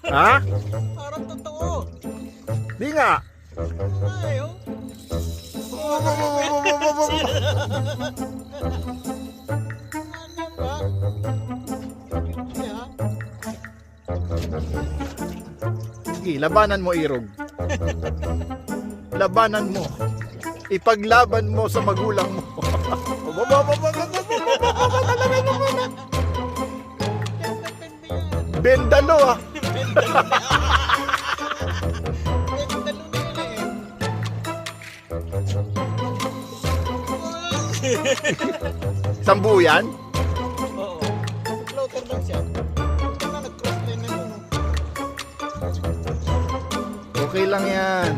Ha? Parang totoo. Di nga. Ay, oh. Ano ba? Kaya, Sige, labanan mo, Irog. Labanan mo. Ipaglaban mo sa magulang mo. Bendalo ah. Sambuyan? oo. Floater lang siya. Ito na nag-cross line na yun. Okay lang yan.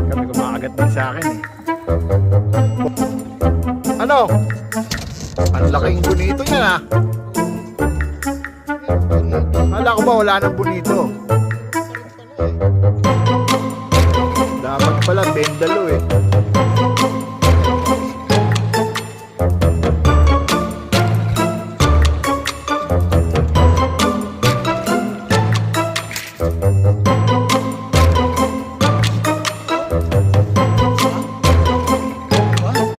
Kami kumakagat din sa akin eh. Ano? Ang laking bonito niya ah. Akala ko ba wala nang bonito? Dapat pala bendalo eh.